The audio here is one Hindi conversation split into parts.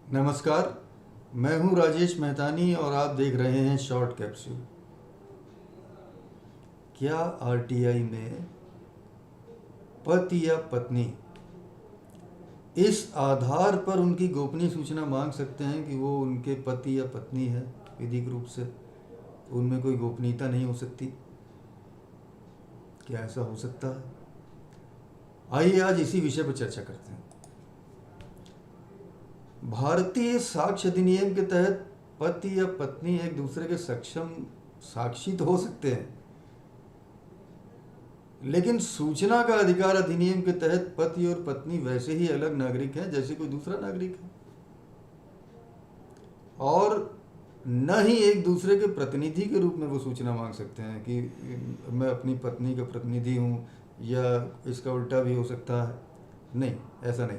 नमस्कार। मैं हूं राजेश मेहतानी और आप देख रहे हैं शॉर्ट कैप्सूल। क्या आरटीआई में पति या पत्नी इस आधार पर उनकी गोपनीय सूचना मांग सकते हैं कि वो उनके पति या पत्नी है विधिक रूप से, उनमें कोई गोपनीयता नहीं हो सकती? क्या ऐसा हो सकता है? आइए आज इसी विषय पर चर्चा करते हैं। भारतीय साक्ष्य अधिनियम के तहत पति या पत्नी एक दूसरे के सक्षम साक्षी तो हो सकते हैं, लेकिन सूचना का अधिकार अधिनियम के तहत पति और पत्नी वैसे ही अलग नागरिक हैं जैसे कोई दूसरा नागरिक है, और न ही एक दूसरे के प्रतिनिधि के रूप में वो सूचना मांग सकते हैं कि मैं अपनी पत्नी का प्रतिनिधि हूँ, या इसका उल्टा भी हो सकता है। नहीं, ऐसा नहीं।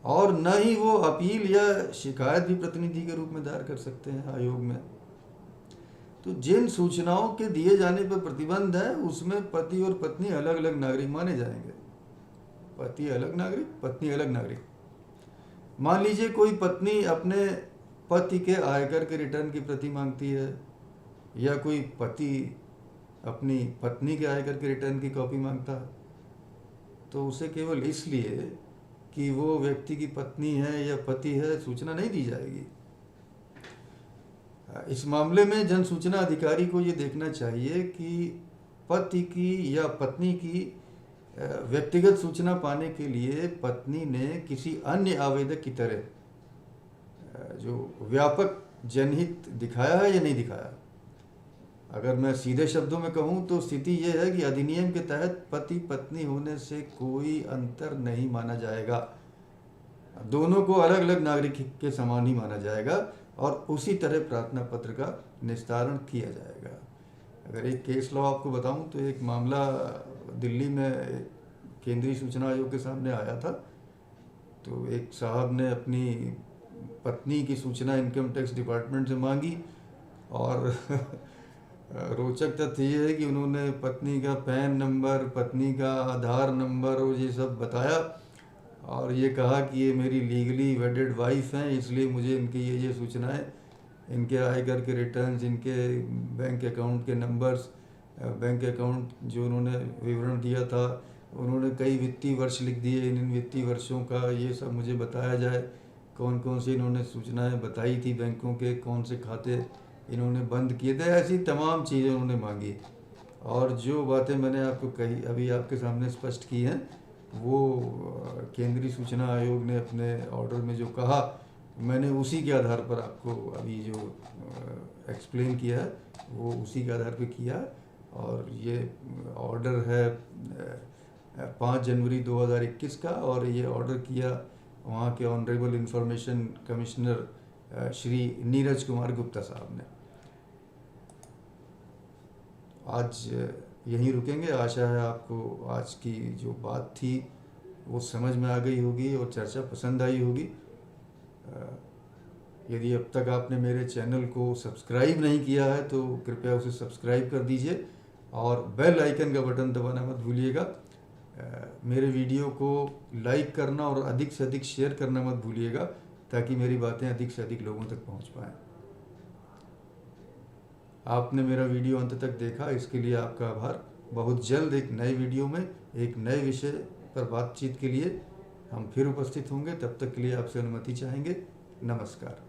और न ही वो अपील या शिकायत भी प्रतिनिधि के रूप में दायर कर सकते हैं आयोग में। तो जिन सूचनाओं के दिए जाने पर प्रतिबंध है उसमें पति और पत्नी अलग अलग नागरिक माने जाएंगे। पति अलग नागरिक, पत्नी अलग नागरिक। मान लीजिए कोई पत्नी अपने पति के आयकर के रिटर्न की प्रति मांगती है, या कोई पति अपनी पत्नी के आयकर के रिटर्न की कॉपी मांगता है, तो उसे केवल इसलिए कि वो व्यक्ति की पत्नी है या पति है सूचना नहीं दी जाएगी। इस मामले में जन सूचना अधिकारी को ये देखना चाहिए कि पति की या पत्नी की व्यक्तिगत सूचना पाने के लिए पत्नी ने किसी अन्य आवेदक की तरह जो व्यापक जनहित दिखाया है या नहीं दिखाया। अगर मैं सीधे शब्दों में कहूँ तो स्थिति यह है कि अधिनियम के तहत पति पत्नी होने से कोई अंतर नहीं माना जाएगा, दोनों को अलग अलग नागरिक के समान ही माना जाएगा और उसी तरह प्रार्थना पत्र का निस्तारण किया जाएगा। अगर एक केस लॉ आपको बताऊं तो एक मामला दिल्ली में केंद्रीय सूचना आयोग के सामने आया था। तो एक साहब ने अपनी पत्नी की सूचना इनकम टैक्स डिपार्टमेंट से मांगी, और रोचक तथ्य ये है कि उन्होंने पत्नी का पैन नंबर, पत्नी का आधार नंबर और ये सब बताया, और ये कहा कि ये मेरी लीगली वेडेड वाइफ हैं, इसलिए मुझे इनकी ये सूचनाएं, इनके आयकर के रिटर्न्स, इनके बैंक अकाउंट के नंबर्स, बैंक अकाउंट जो उन्होंने विवरण दिया था, उन्होंने कई वित्तीय वर्ष लिख दिए, इन वित्तीय वर्षों का ये सब मुझे बताया जाए, कौन कौन सी इन्होंने सूचनाएं बताई थी बैंकों के, कौन से खाते इन्होंने बंद किए थे, ऐसी तमाम चीज़ें उन्होंने मांगी। और जो बातें मैंने आपको कही, अभी आपके सामने स्पष्ट की हैं, वो केंद्रीय सूचना आयोग ने अपने ऑर्डर में जो कहा, मैंने उसी के आधार पर आपको अभी जो एक्सप्लेन किया है वो उसी के आधार पर किया। और ये ऑर्डर है 5 जनवरी 2021 का, और ये ऑर्डर किया वहाँ के honourable information commissioner Shri Neeraj Kumar Gupta साहब ने। आज यहीं रुकेंगे। आशा है आपको आज की जो बात थी वो समझ में आ गई होगी और चर्चा पसंद आई होगी। यदि अब तक आपने मेरे चैनल को सब्सक्राइब नहीं किया है तो कृपया उसे सब्सक्राइब कर दीजिए और बेल आइकन का बटन दबाना मत भूलिएगा। मेरे वीडियो को लाइक करना और अधिक से अधिक शेयर करना मत भूलिएगा, ताकि मेरी बातें अधिक से अधिक लोगों तक पहुंच पाएँ। आपने मेरा वीडियो अंत तक देखा, इसके लिए आपका आभार। बहुत जल्द एक नए वीडियो में एक नए विषय पर बातचीत के लिए हम फिर उपस्थित होंगे। तब तक के लिए आपसे अनुमति चाहेंगे। नमस्कार।